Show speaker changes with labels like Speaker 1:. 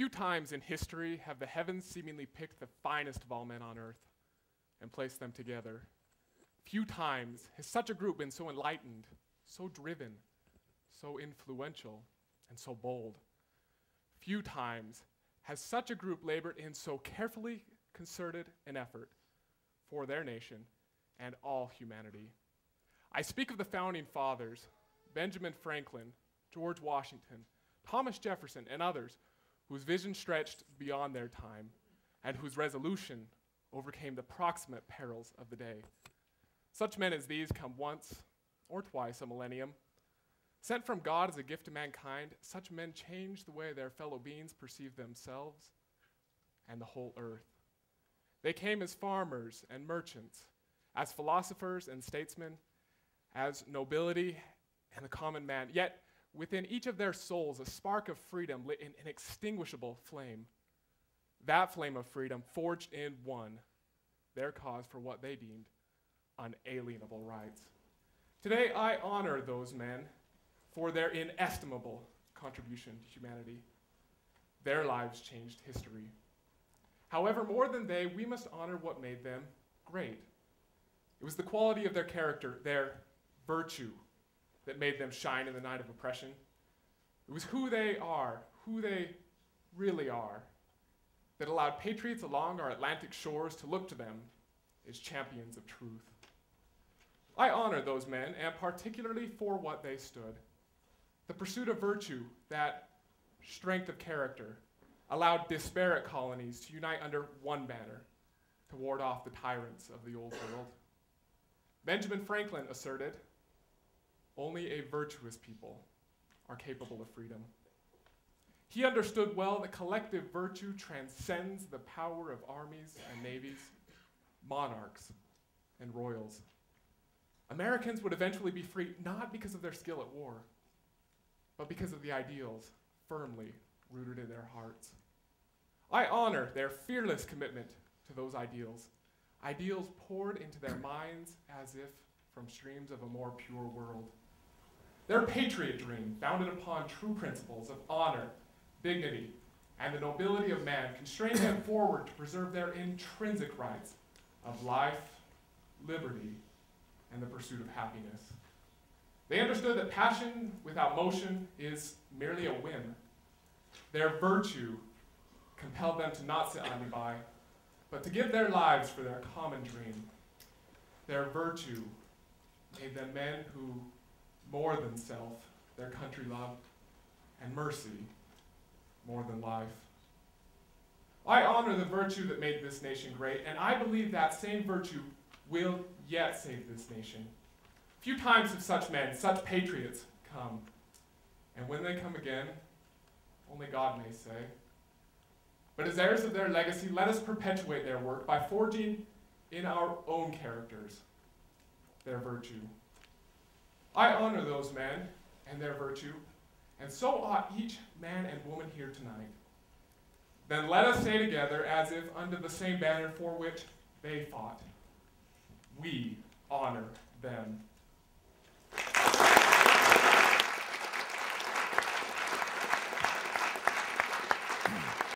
Speaker 1: Few times in history have the heavens seemingly picked the finest of all men on earth and placed them together. Few times has such a group been so enlightened, so driven, so influential, and so bold. Few times has such a group labored in so carefully concerted an effort for their nation and all humanity. I speak of the founding fathers, Benjamin Franklin, George Washington, Thomas Jefferson, and others whose vision stretched beyond their time and whose resolution overcame the proximate perils of the day. Such men as these come once or twice a millennium. Sent from God as a gift to mankind, such men change the way their fellow beings perceive themselves and the whole earth. They came as farmers and merchants, as philosophers and statesmen, as nobility and the common man, yet within each of their souls a spark of freedom lit an inextinguishable flame. That flame of freedom forged in one their cause for what they deemed unalienable rights. Today I honor those men for their inestimable contribution to humanity. Their lives changed history. However, more than they, we must honor what made them great. It was the quality of their character, their virtue, that made them shine in the night of oppression. It was who they are, who they really are, that allowed patriots along our Atlantic shores to look to them as champions of truth. I honor those men, and particularly for what they stood. The pursuit of virtue, that strength of character, allowed disparate colonies to unite under one banner to ward off the tyrants of the old world. Benjamin Franklin asserted, only a virtuous people are capable of freedom. He understood well that collective virtue transcends the power of armies and navies, monarchs and royals. Americans would eventually be free not because of their skill at war, but because of the ideals firmly rooted in their hearts. I honor their fearless commitment to those ideals, ideals poured into their minds as if from streams of a more pure world. Their patriot dream, founded upon true principles of honor, dignity, and the nobility of man, constrained them forward to preserve their intrinsic rights of life, liberty, and the pursuit of happiness. They understood that passion without motion is merely a whim. Their virtue compelled them to not sit idly by, but to give their lives for their common dream. Their virtue made them men who, more than self, their country loved, and mercy more than life. I honor the virtue that made this nation great, and I believe that same virtue will yet save this nation. Few times have such men, such patriots, come. And when they come again, only God may say. But as heirs of their legacy, let us perpetuate their work by forging in our own characters their virtue. I honor those men and their virtue, and so ought each man and woman here tonight. Then let us say together, as if under the same banner for which they fought, we honor them.